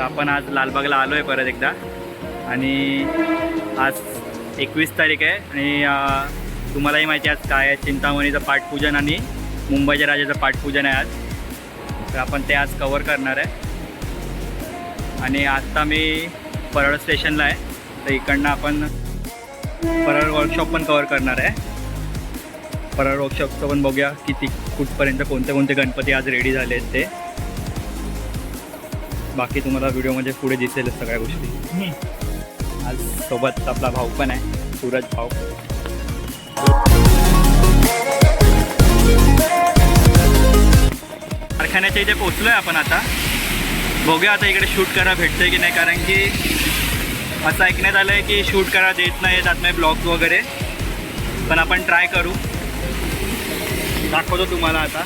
आपण आज लालबागला आलो आहे परत एकदा आणि आज 21 तारीख आहे आणि तुम्हालाही माहिती आहे आज काय आहे, चिंतामणीचं पाठपूजन आणि मुंबईच्या राजाचं पाठपूजन आहे आज. तर आपण ते आज कवर करणार आहे. आणि आत्ता मी परळ स्टेशनला आहे, तर इकडनं आपण परळ वर्कशॉप पण कवर करणार आहे. परळ वर्कशॉपचं पण बघूया किती कुठपर्यंत कोणते कोणते गणपती आज रेडी झाले आहेत ते. बाकी तुम्हाला व्हिडिओमध्ये पुढे दिसेलच सगळ्या गोष्टी. आज सोबत आपला भाऊ पण आहे, सूरज भाऊ. कारखान्याच्या इथे पोचलो आहे आपण आता. बघूया आता इकडे शूट करा भेटतंय की नाही, कारण की असं ऐकण्यात आलं आहे की शूट करा देत नाही येतात नाही ब्लॉग्स वगैरे. पण आपण ट्राय करू, दाखवतो तुम्हाला आता.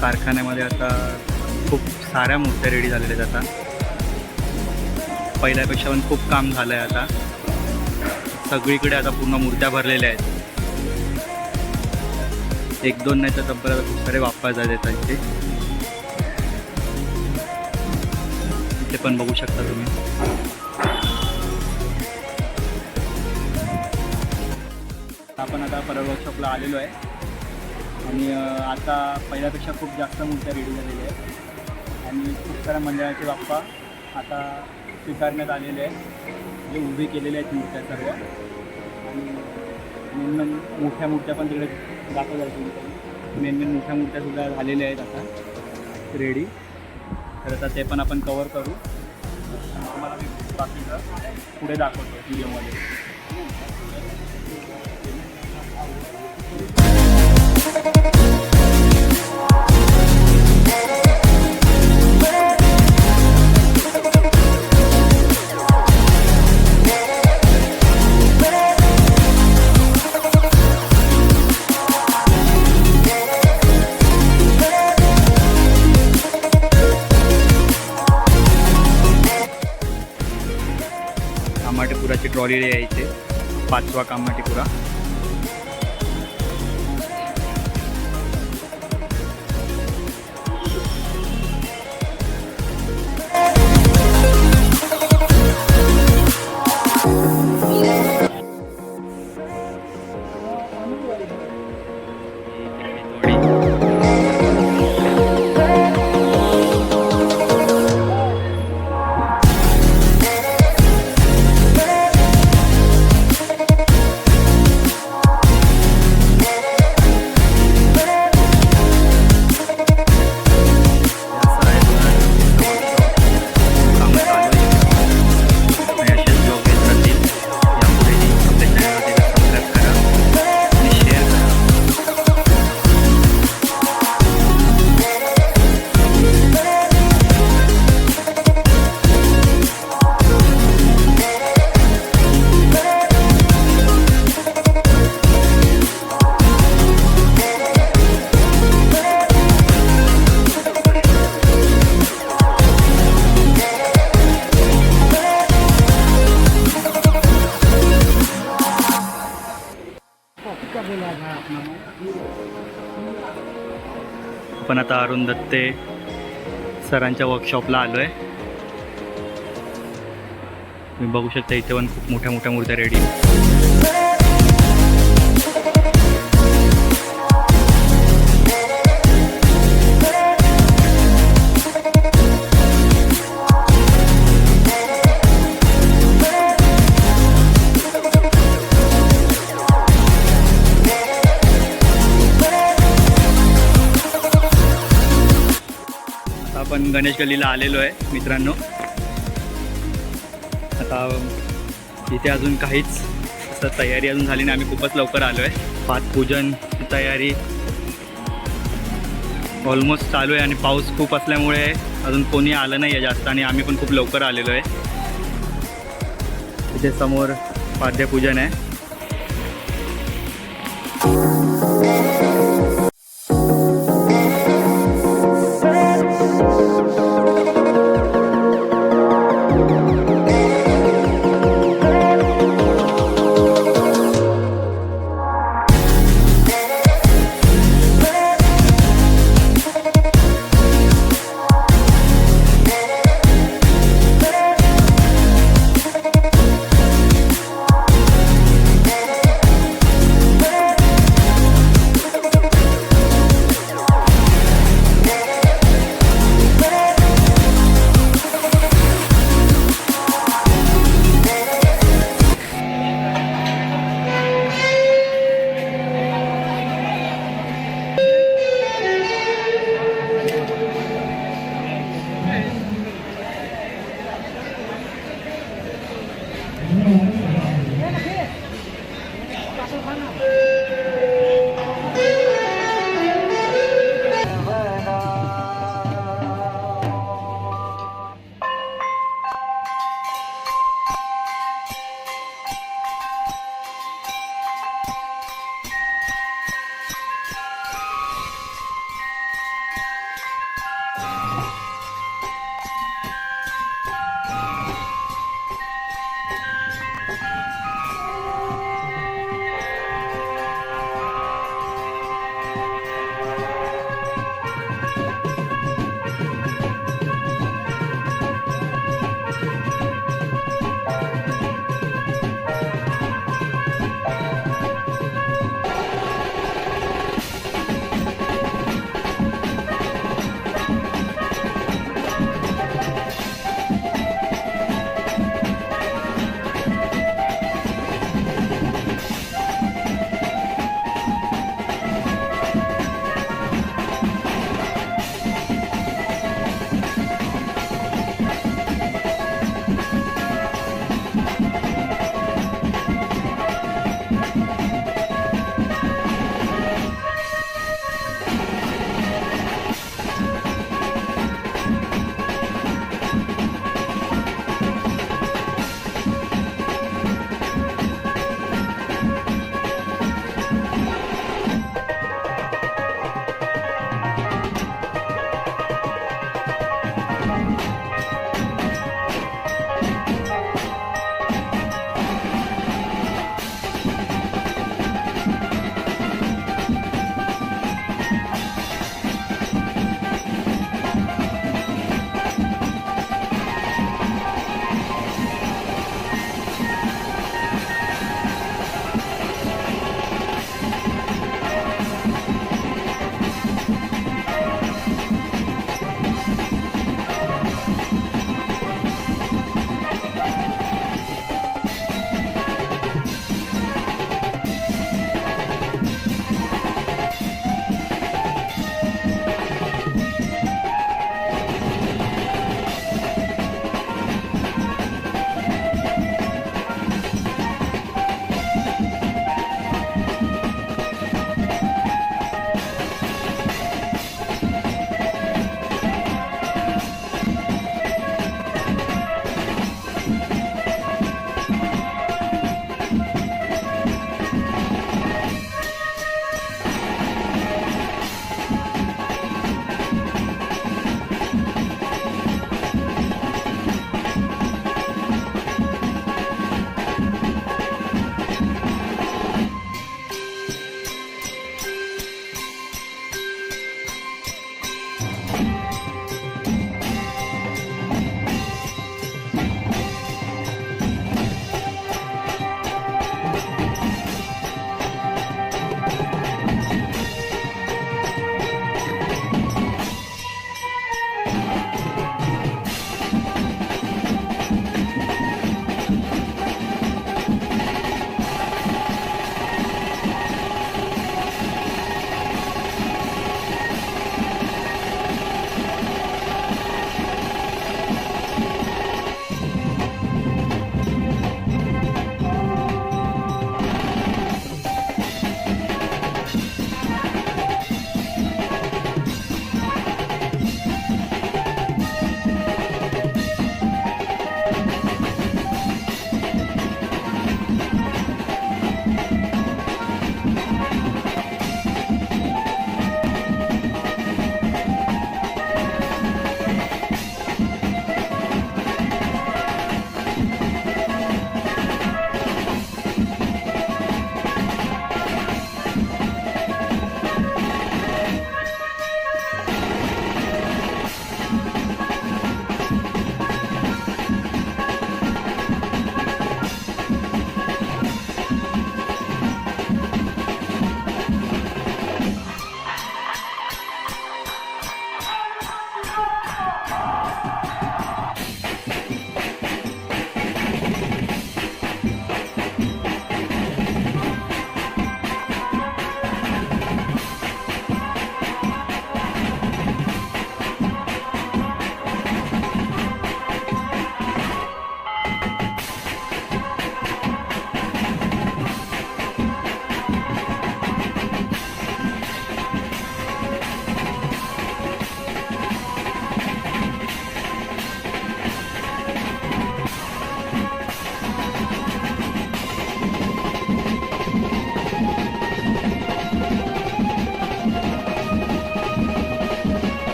कारखान्यामध्ये आता खूप साऱ्या मूर्त्या रेडी झालेल्या आहेत. आता पहिल्यापेक्षा पण खूप काम झालं आहे. आता सगळीकडे आता पूर्ण मूर्त्या भरलेल्या आहेत. एक दोन नाही तर तब्बल खूप सारे वापर झाले आहेत इथे. इथे पण बघू शकता तुम्ही. आपण आता परळ वर्कशॉपला आलेलो आहे आणि आता पहिल्यापेक्षा खूप जास्त मूर्त्या रेडी झालेल्या आहेत आणि खूप साऱ्या मंडळाचे बाप्पा आता स्वीकारण्यात आलेले आहेत, जे उभे केलेले आहेत मूर्त्या सर्व. आणि मेन मोठ्या मूर्त्या पण तिकडे दाखवल्या आहेत. मेन मोठ्या मूर्त्यासुद्धा झालेल्या आहेत आता रेडी. तर आता ते पण आपण कवर करू. तुम्हाला मी बाकीचं पुढे दाखवतो व्हिडिओमध्ये. कामाठीपुराची ट्रॉली यायचे, 5वा कामाठीपुरा. आपण आता अरुण दत्ते सरांच्या वर्कशॉपला आलो आहे. तुम्ही बघू शकता इथे पण खूप मोठ्या मोठ्या मूर्त्या रेडी. आपण गणेश गल्लीला आलेलो आहे मित्रांनो. आता इथे अजून काहीच असं तयारी अजून झाली नाही. आम्ही खूपच लवकर आलो आहे. पाठपूजनची तयारी ऑलमोस्ट चालू आहे आणि पाऊस खूप असल्यामुळे अजून कोणी आलं नाही आहे जास्त आणि आम्ही पण खूप लवकर आलेलो आहे. इथे समोर पाद्यपूजन आहे.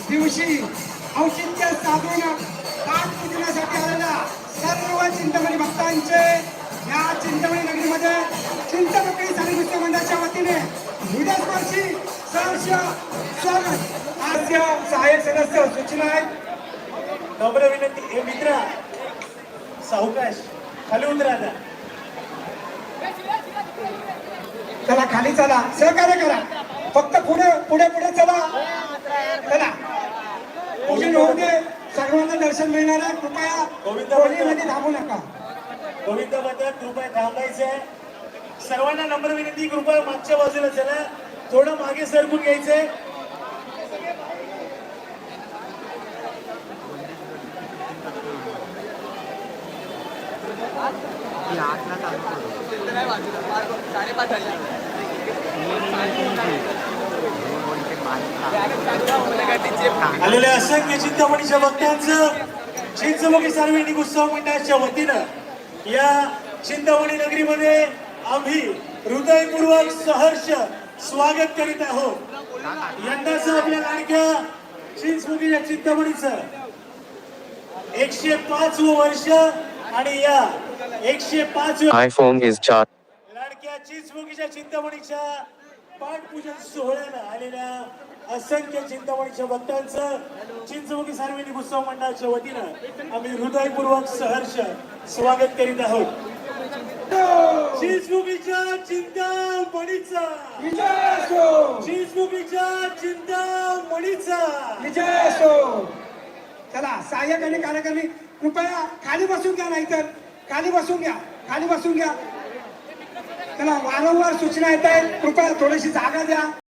दिवशी औचित्य साधून पाठ पूजनासाठी आलेल्या सर्व चिंतामणी भक्तांचे या चिंतामणी नगरीमध्ये चिंतामणी सारी नृत्य मंडळाच्या वतीने हृदयस्पर्शी सहर्ष स्वागत. आज सहाय्यक सदस्य सूचना आहेत. नम्र विनंती. हे मित्रा सावकाश खाली उतरा आता. चला खाली चला, सहकार्य करा. फक्त पुढे पुढे पुढे चला. चला पूजन होऊ दे, सर्वांना दर्शन मिळणार आहे. कृपया कोणीमध्ये थांबू नका. गोविंद मंदिरात कृपया थांबायचंय. सर्वांना नम्र विनंती, कृपया मागच्या बाजूला चला, थोडं मागे सरकून घ्यायचंय. आलेल्या असंख्य चिंतामणीच्या भक्तांचं चिंचमुखी सार्वजनिक उत्सव मंडळाच्या वतीनं या चिंतामणी नगरीमध्ये आम्ही हृदयपूर्वक सहर्ष स्वागत करीत आहोत. यंदाचं आपल्या लाडक्या चिंचमुखीच्या चिंतामणीचं 105वं वर्ष आणि या 105 iPhone is charged. लाडक्या चिंचमुखीच्या चिंतामणीच्या पाठपूजन सोहळ्याला आलेल्या असंख्य चिंतामणीच्या भक्तांचं चिंचमुखी सार्वजनिक उत्सव मंडळाच्या वतीनं आम्ही हृदयपूर्वक सहर्ष स्वागत करीत आहोत. चिंचमुखीच्या चिंतामणीचा विजय असो, चिंचमुखीच्या चिंतामणीचा विजय असो. चला सहाय्यक आणि कार्यकारिणी कृपया खाली बसून घ्या, नाहीतर खाली बसून घ्या, खाली बसून घ्या. चला वारंवार सूचना येत आहेत, कृपया थोडीशी जागा द्या.